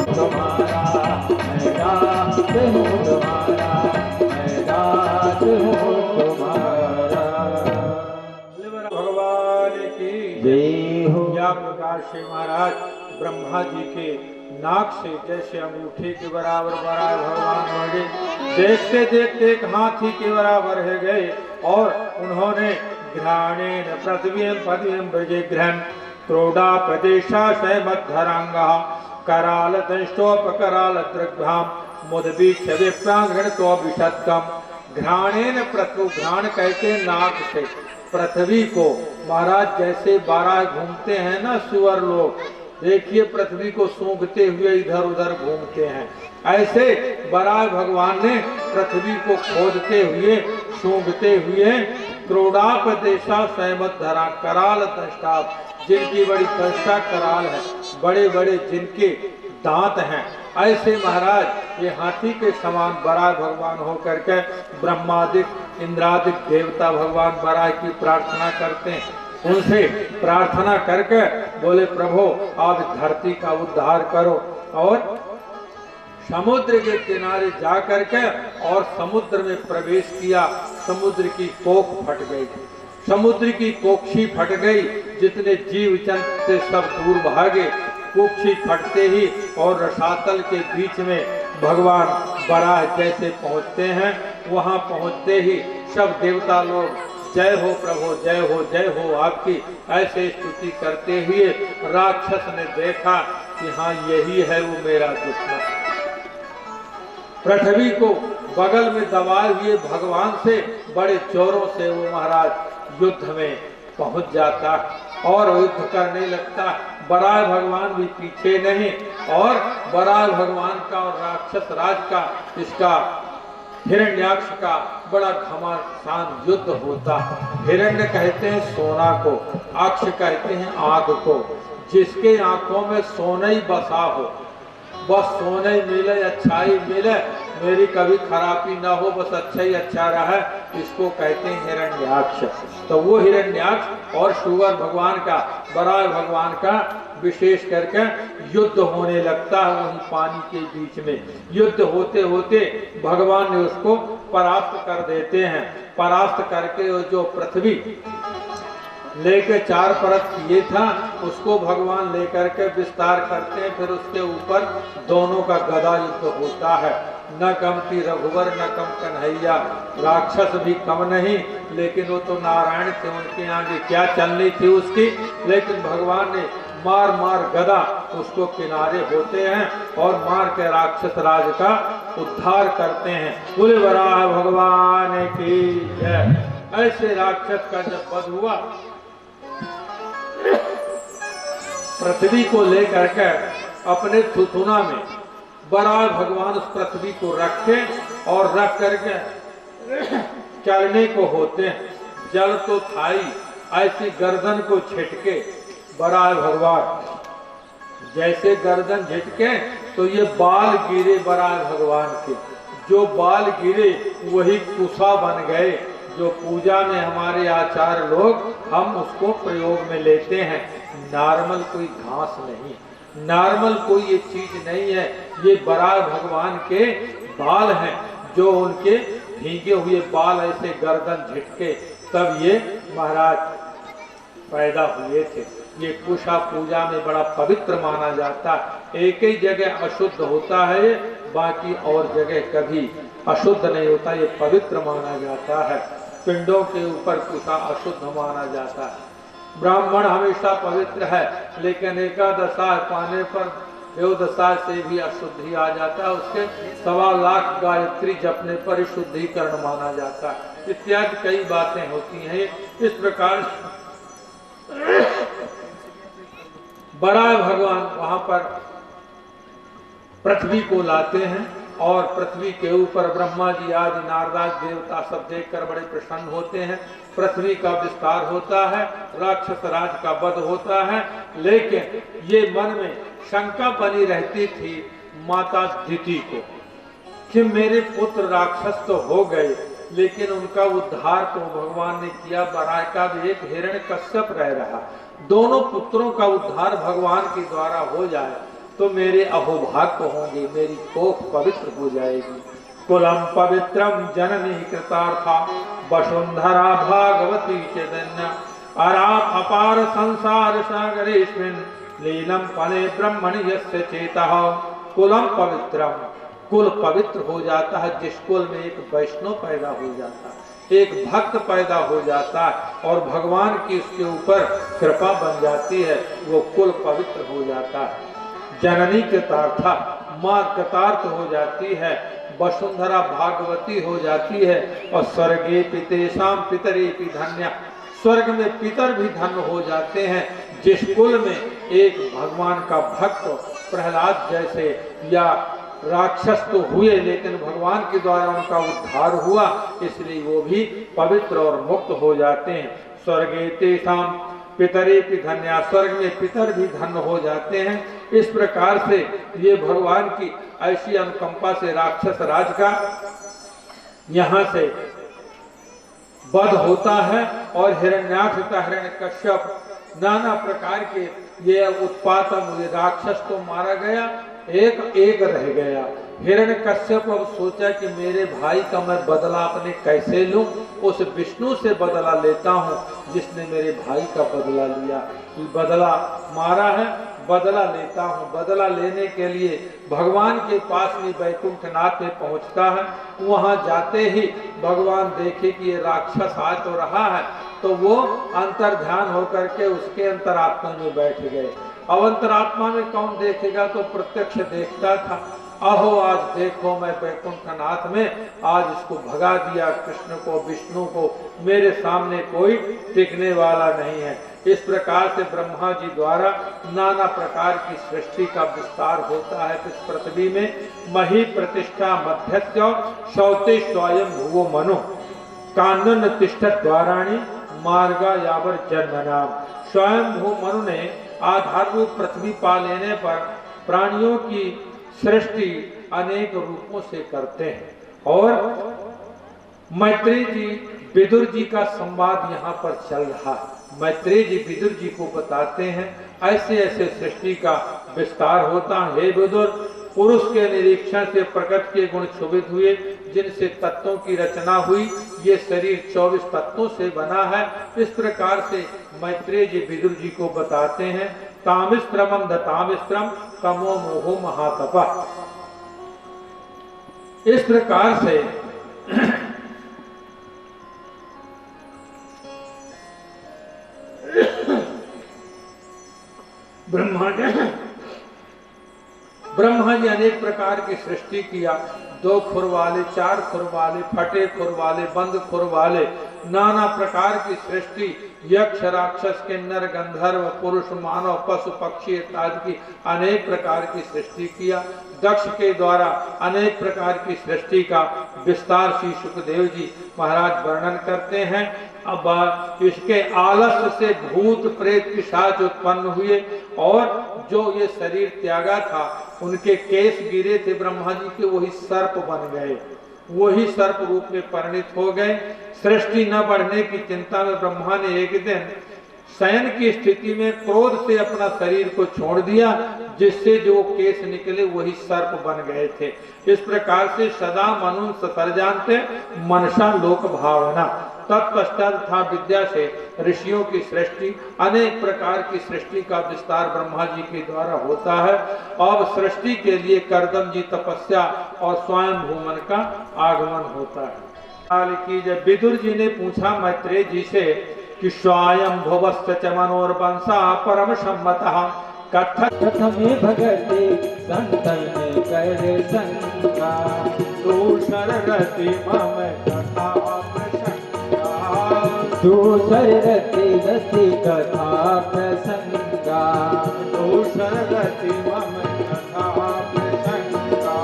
तुम्हारा, मैं दास हूँ तुम्हारा, मैं दास हूँ तुम्हारा। भगवान की जय हो। या प्रकार से महाराज ब्रह्मा जी के नाक से जैसे अंगूठे के बराबर बराबर भगवान बढ़े, देखते देखते एक हाथी के बराबर है गए और उन्होंने घ्राणेन पृथ्वीं पदवीं ब्रजे ग्रहण क्रोडा प्रदेशाशय मद्धरांगा कराल दंष्टोपकराल दृग्भ्याम मुदबीक्ष विप्रांगण तो विषत्कम। घ्राणेन पृथ्वी, घ्राण कहते नाक से पृथ्वी को महाराज जैसे बारह घूमते हैं ना सुअर लोग, देखिए पृथ्वी को सूंघते हुए इधर उधर घूमते हैं, ऐसे बराह भगवान ने पृथ्वी को खोदते हुए सूंघते हुए क्रोडाप देशा सहमत धरा कराल दृष्टा, जिनकी बड़ी दृष्टा कराल है, बड़े बड़े जिनके दांत हैं, ऐसे महाराज ये हाथी के समान बराह भगवान होकर के ब्रह्मादिक इंद्रादिक देवता भगवान बराह की प्रार्थना करते हैं। उनसे प्रार्थना करके बोले प्रभु आप धरती का उद्धार करो, और समुद्र के किनारे जा करके और समुद्र में प्रवेश किया। समुद्र की कोख फट गई, समुद्र की कोक्षी फट गई, जितने जीव जंतु सब दूर भागे। कोक्षी फटते ही और रसातल के बीच में भगवान बराह जैसे पहुँचते हैं, वहाँ पहुँचते ही सब देवता लोग जय हो प्रभु जय हो आपकी ऐसे स्तुति करते हुए राक्षस ने देखा कि हाँ यही है वो मेरा दुश्मन। पृथ्वी को बगल में दबाए हुए भगवान से बड़े जोरों से वो महाराज युद्ध में पहुंच जाता और युद्ध करने लगता। बराह भगवान भी पीछे नहीं, और बराह भगवान का और राक्षस राज का, इसका हिरण्याक्ष का बड़ा घमासान युद्ध होता। हिरण्य कहते हैं सोना को, अक्ष कहते हैं आग को, जिसके आंखों में सोना ही बसा हो, बस सोना ही मिले, अच्छाई मिले, मेरी कभी खराबी ना हो, बस अच्छा ही अच्छा रहा, इसको कहते हैं हिरण्याक्ष। तो वो हिरण्याक्ष और शुगर भगवान का, बराह भगवान का विशेष करके युद्ध होने लगता है वहीं पानी के बीच में। युद्ध होते होते भगवान ने उसको परास्त कर देते हैं। परास्त करके जो पृथ्वी लेके चार परत किए था उसको भगवान लेकर के विस्तार करते हैं। फिर उसके ऊपर दोनों का गदा युद्ध होता है। न कम थी रघुवर न कम कन्हैया, राक्षस भी कम नहीं, लेकिन वो तो नारायण थे, उनके आगे क्या चलनी थी उसकी। लेकिन भगवान ने मार मार गदा उसको किनारे होते हैं और मार के राक्षस राज का उद्धार करते हैं। बोले बराह भगवान की जय। ऐसे राक्षस का जब वध हुआ, पृथ्वी को लेकर के अपने थुथुना में बराह भगवान उस पृथ्वी को रखे और रख करके चलने को होते हैं। जल तो था ही, ऐसी गर्दन को झटके बराह भगवान, जैसे गर्दन झटके तो ये बाल गिरे बराह भगवान के, जो बाल गिरे वही कुसा बन गए। जो पूजा में हमारे आचार्य लोग हम उसको प्रयोग में लेते हैं। नॉर्मल कोई घास नहीं, नॉर्मल कोई ये चीज नहीं है, ये बराह भगवान के बाल हैं, जो उनके भीगे हुए बाल ऐसे गर्दन झटके तब ये महाराज पैदा हुए थे। ये कुशा पूजा में बड़ा पवित्र माना जाता है। एक ही जगह अशुद्ध होता है, बाकी और जगह कभी अशुद्ध नहीं होता, ये पवित्र माना जाता है। पिंडों के ऊपर कुशा अशुद्ध माना जाता है। ब्राह्मण हमेशा पवित्र है, लेकिन एकादशा पाने पर देवदशा से भी अशुद्धि आ जाता है। उसके 1.25 लाख गायत्री जपने पर शुद्धिकरण माना जाता है। इत्यादि कई बातें होती हैं। इस प्रकार बराह भगवान वहां पर पृथ्वी को लाते हैं और पृथ्वी के ऊपर ब्रह्मा जी आदि नारदाज देवता सब देखकर बड़े प्रसन्न होते हैं। पृथ्वी का विस्तार होता है, राक्षस राज का वध होता है। लेकिन ये मन में शंका बनी रहती थी माता दिति को कि मेरे पुत्र राक्षस तो हो गए, लेकिन उनका उद्धार तो भगवान ने किया। बराह का भी एक हिरण्यकश्यप रह रहा, दोनों पुत्रों का उद्धार भगवान के द्वारा हो जाए तो मेरे अहोभाग्य होंगे, मेरी कोख पवित्र हो जाएगी। कुलम पवित्रम जननी कृतार्था वसुंधरा भागवती चैतन्य अराम अपार संसार सागरेस्मिन् लीलम फले ब्रह्मणि यस्य चेतः। कुलम पवित्रम, कुल पवित्र हो जाता है जिस कुल में एक वैष्णव पैदा हो जाता है, एक भक्त पैदा हो जाता है और भगवान की उसके ऊपर कृपा बन जाती है, वो कुल पवित्र हो जाता है। जननी कृतार्था, माँ कृतार्थ हो जाती है, वसुंधरा भागवती हो जाती है और स्वर्गे पितेशाम पितरेपि धन्य, स्वर्ग में पितर भी धन्य हो जाते हैं जिस कुल में एक भगवान का भक्त प्रहलाद जैसे या राक्षस तो हुए लेकिन भगवान के द्वारा उनका उद्धार हुआ, इसलिए वो भी पवित्र और मुक्त हो जाते हैं। स्वर्गे तेषाम पितरेपि धन्या, स्वर्ग में पितर भी धन्य हो जाते हैं। इस प्रकार से ये भगवान की ऐसी अनुकंपा से राक्षस राज का यहाँ से वध होता है और हिरण्याक्ष तथा हिरण्यकश्यप नाना प्रकार के ये उत्पातम, ये राक्षस तो मारा गया, एक एक रह गया। हिरण्यकश्यप अब सोचा कि मेरे भाई का मैं बदला अपने कैसे लूं, उस विष्णु से बदला लेता हूं जिसने मेरे भाई का बदला लिया। बदला मारा है, बदला लेता हूं। बदला लेने के लिए भगवान के पास में वैकुंठनाथ में पहुंचता है। वहां जाते ही भगवान देखे कि ये राक्षस आ तो रहा है, तो वो अंतर ध्यान होकर के उसके अंतरात्मा में बैठ गए। अब अंतरात्मा में कौन देखेगा, तो प्रत्यक्ष देखता था। अहो आज देखो मैं वैकुंठनाथ में आज इसको भगा दिया, कृष्ण को विष्णु को, मेरे सामने कोई टिकने वाला नहीं है। इस प्रकार से ब्रह्मा जी द्वारा नाना प्रकार की सृष्टि का विस्तार होता है इस पृथ्वी में। मही प्रतिष्ठा मध्यस्य शौते स्वयं भुवो मनु कानन तिष्ठत द्वाराणी मार्गा यावर जन्मनाम। स्वयं भू मनु ने आधार रूप पृथ्वी पा लेने पर प्राणियों की सृष्टि अनेक रूपों से करते हैं और मैत्रेय जी विदुर जी का संवाद यहाँ पर चल रहा है। मैत्रेय जी विदुर जी को बताते हैं ऐसे ऐसे सृष्टि का विस्तार होता है। हे विदुर, पुरुष के निरीक्षण से प्रकृति के गुण क्षोभित हुए, जिनसे तत्वों की रचना हुई। ये शरीर 24 तत्वों से बना है। इस प्रकार से मैत्रेय जी विदुर जी को बताते हैं तामिश्रमम दतामिश्रम तमो मोहो महातपा। इस प्रकार से ब्रह्मा जी अनेक प्रकार की सृष्टि किया। 2 खुर वाले, 4 खुर वाले, फटे खुर वाले, बंद खुर वाले, नाना प्रकार की सृष्टि, यक्ष राक्षस किन्नर गंधर्व पुरुष मानव पशु पक्षी इत्यादि की अनेक प्रकार की सृष्टि किया। दक्ष के द्वारा अनेक प्रकार की सृष्टि का विस्तार श्री सुखदेव जी महाराज वर्णन करते हैं। अब इसके आलस्य से भूत प्रेत पिशाच उत्पन्न हुए और जो ये शरीर त्यागा था उनके केस गिरे थे ब्रह्मा जी के, वही सर्प बन गए, वही सर्प रूप में परिणित हो गए। सृष्टि न बढ़ने की चिंता में ब्रह्मा ने एक दिन शयन की स्थिति में क्रोध से अपना शरीर को छोड़ दिया, जिससे जो केस निकले वही सर्प बन गए थे। इस प्रकार से सदा मनुन सर्जान्ते मनसा लोक भावना। तत्पश्चात था विद्या से ऋषियों की सृष्टि, अनेक प्रकार की सृष्टि का विस्तार ब्रह्मा जी के द्वारा होता है। अब सृष्टि के लिए कर्दम जी तपस्या और स्वयं भूमन का आगमन होता है। काल की जब विदुर जी ने पूछा मैत्रेय जी से कि स्वयं भुवश्च च मनोर्वंशा परम सम्मतः कथमे भगते संतन कर संगा दूसर रति मम कथा प्रसंगा दूसर रति रति कथा प्रसंगा दूसर रति मम कथा प्रसंगा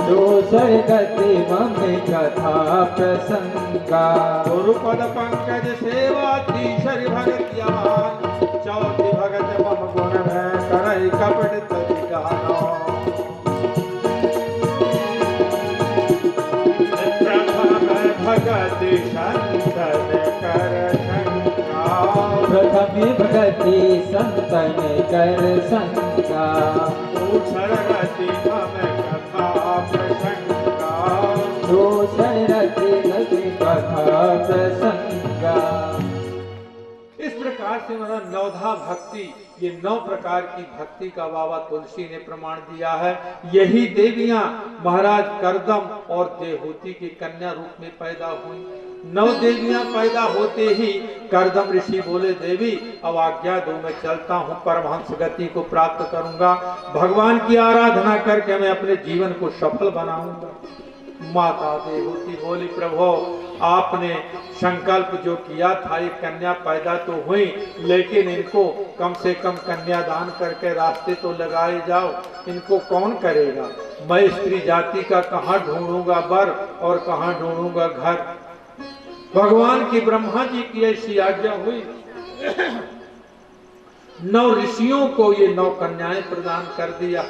दूसर गति मम कथा प्रसंगा गुरुपद पंकज सेवाधीशर भगत यान चौथी भगत मम गुण है करई कपट तति गानो भगति संतन कर शंका प्रथम भगति संतन कर संगा दूसर रति मम कथा प्रसंगा दूसर रति रति कथा प्रसंगा। इस प्रकार से मतलब नवधा भक्ति, ये 9 प्रकार की भक्ति का बाबा तुलसी ने प्रमाण दिया है। यही देवियां महाराज करदम और देवहूति की कन्या रूप में पैदा हुई। 9 देवियां पैदा होते ही करदम ऋषि बोले, देवी अब आज्ञा दो, मैं चलता हूँ, परमहंस गति को प्राप्त करूंगा, भगवान की आराधना करके मैं अपने जीवन को सफल बनाऊंगा। माता देवहूति बोली, प्रभु आपने संकल्प जो किया था, ये कन्या पैदा तो हुई, लेकिन इनको कम से कम कन्यादान करके रास्ते तो लगाए जाओ, इनको कौन करेगा? मैं स्त्री जाति का कहाँ ढूंढूंगा वर और कहाँ ढूंढूंगा घर। भगवान की ब्रह्मा जी की ऐसी आज्ञा हुई। 9 ऋषियों को ये 9 कन्याएं प्रदान कर दिया।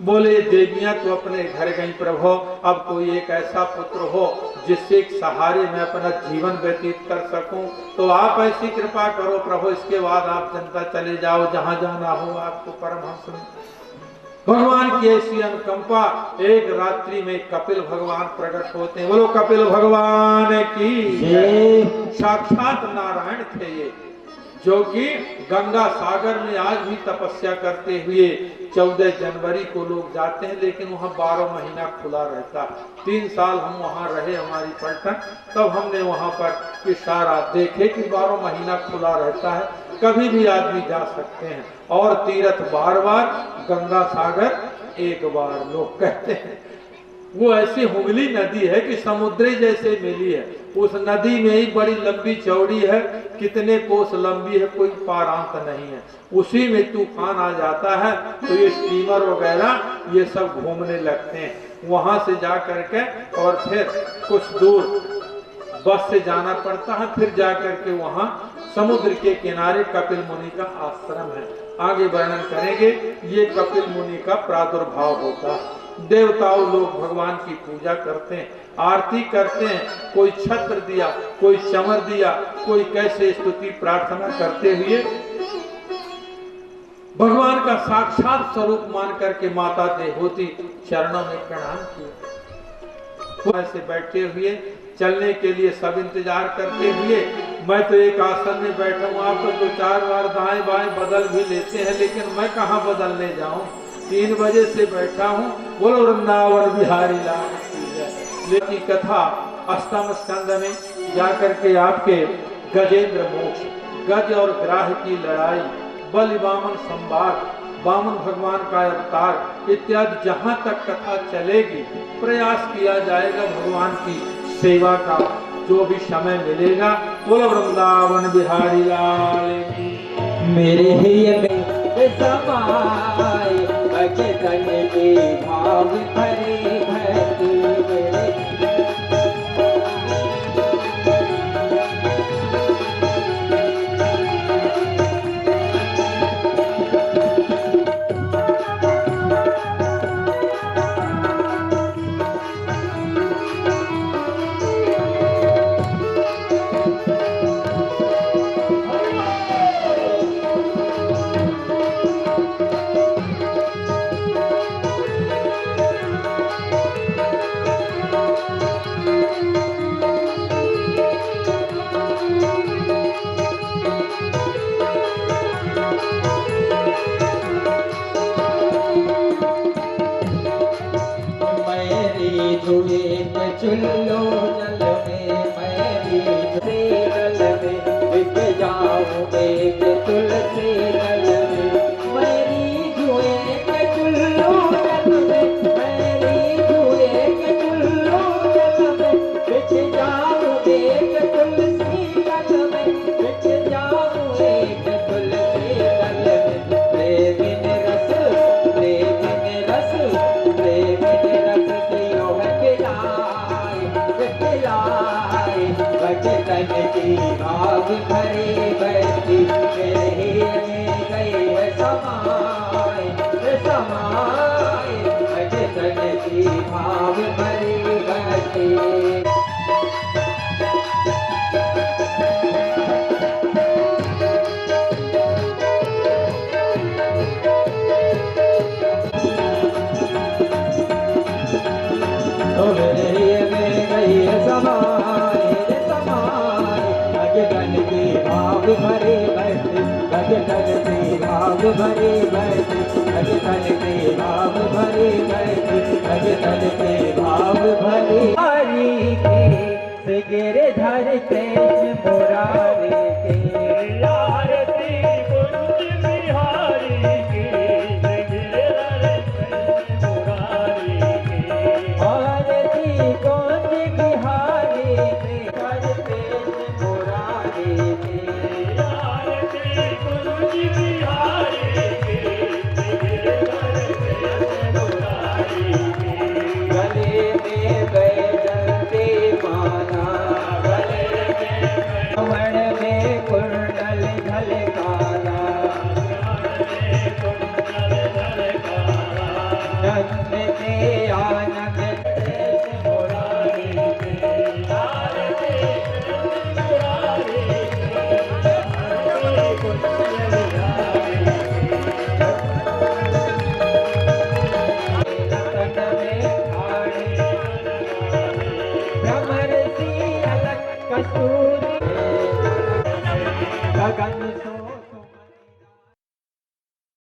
बोले देवियां तो अपने घर गई, प्रभु अब कोई एक ऐसा पुत्र हो जिससे एक सहारे में अपना जीवन व्यतीत कर सकूं, तो आप ऐसी कृपा करो प्रभु, इसके बाद आप जनता चले जाओ, जहां जाना हो आपको परमहंस में। भगवान की ऐसी अनुकंपा, एक रात्रि में कपिल भगवान प्रकट होते हैं। बोलो कपिल भगवान की। साक्षात नारायण थे ये, जो कि गंगा सागर में आज भी तपस्या करते हुए 14 जनवरी को लोग जाते हैं, लेकिन वहाँ 12 महीना खुला रहता। 3 साल हम वहाँ रहे, हमारी पलटन, तब हमने वहाँ पर इशारा देखे कि 12 महीना खुला रहता है, कभी भी आदमी जा सकते हैं। और तीर्थ बार बार, गंगा सागर एक बार, लोग कहते हैं। वो ऐसी हुगली नदी है कि समुद्री जैसे मिली है। उस नदी में ही बड़ी लंबी चौड़ी है, कितने कोस लंबी है, कोई पारांत नहीं है। उसी में तूफान आ जाता है तो ये स्टीमर वगैरह ये सब घूमने लगते हैं। वहां से जा करके और फिर कुछ दूर बस से जाना पड़ता है, फिर जा करके वहां समुद्र के किनारे कपिल मुनि का आश्रम है। आगे वर्णन करेंगे। ये कपिल मुनि का प्रादुर्भाव होता है। देवताओं लोग भगवान की पूजा करते हैं, आरती करते हैं, कोई छत्र दिया, कोई चमर दिया, कोई कैसे स्तुति प्रार्थना करते हुए भगवान का साक्षात स्वरूप मान करके माता देवहूति चरणों में प्रणाम किया। ऐसे बैठे हुए चलने के लिए सब इंतजार करते हुए, मैं तो एक आसन में बैठा हूँ, आप तो 2-4 बार दाएं बाएं बदल भी लेते हैं, लेकिन मैं कहाँ बदलने जाऊं। 3 बजे से बैठा हूँ। बोलो वृंदावन बिहारी लाल की जय। लेकिन कथा 8वें स्कंद में जाकर के आपके गजेंद्र मोक्ष, गज और ग्राह की लड़ाई, बलि वामन संवाद, वामन भगवान का अवतार इत्यादि जहां तक कथा चलेगी, प्रयास किया जाएगा भगवान की सेवा का जो भी समय मिलेगा। बोलो वृंदावन बिहारी लाल की। मेरे ही में समाए भजन के भाव भरे भक्ति मेरे। चुल्लो जल में मैरी जल में बिक जाऊं एक तुलसी जल में। मैरी जुए के चुल्लो जल में, मैरी जुए के चुल्लो जल में बिक जाऊं एक तुलसी जल में, बिक जाऊं एक तुलसी जल में। प्रेमिन रस, प्रेमिन रस, प्रेमिन रस दियो है भजन की भाव भरे भक्ति मेरे में गए है समाए समाए। भजन की भाव भरे भक्ति। हृदय में गई समाए रे समाए भजन के भाव भरे बैठे भजन के भाव भरे बैठे भजन के भाव भरे बैठे भजन के भाव भरे हरि के गिरधर कृष्ण मुरारी के आरती कुंज बिहारी की गिरधर कृष्ण मुरारी की आरती कुंज बिहारी के हर कृष्ण मुरारी के आरती कुंज बिहारी की गिरधर कृष्ण मुरारी की गले में बैठते माला गले में कमर में कुंडल झलकारा कुंडल झलकारा नंद के आनंद कृष्ण मुरारी के आरती कुंज मुरारी की आरती कुंज बिहारी लखन में खाड़े भ्रमर सी अलग कस्तूरी गगन सो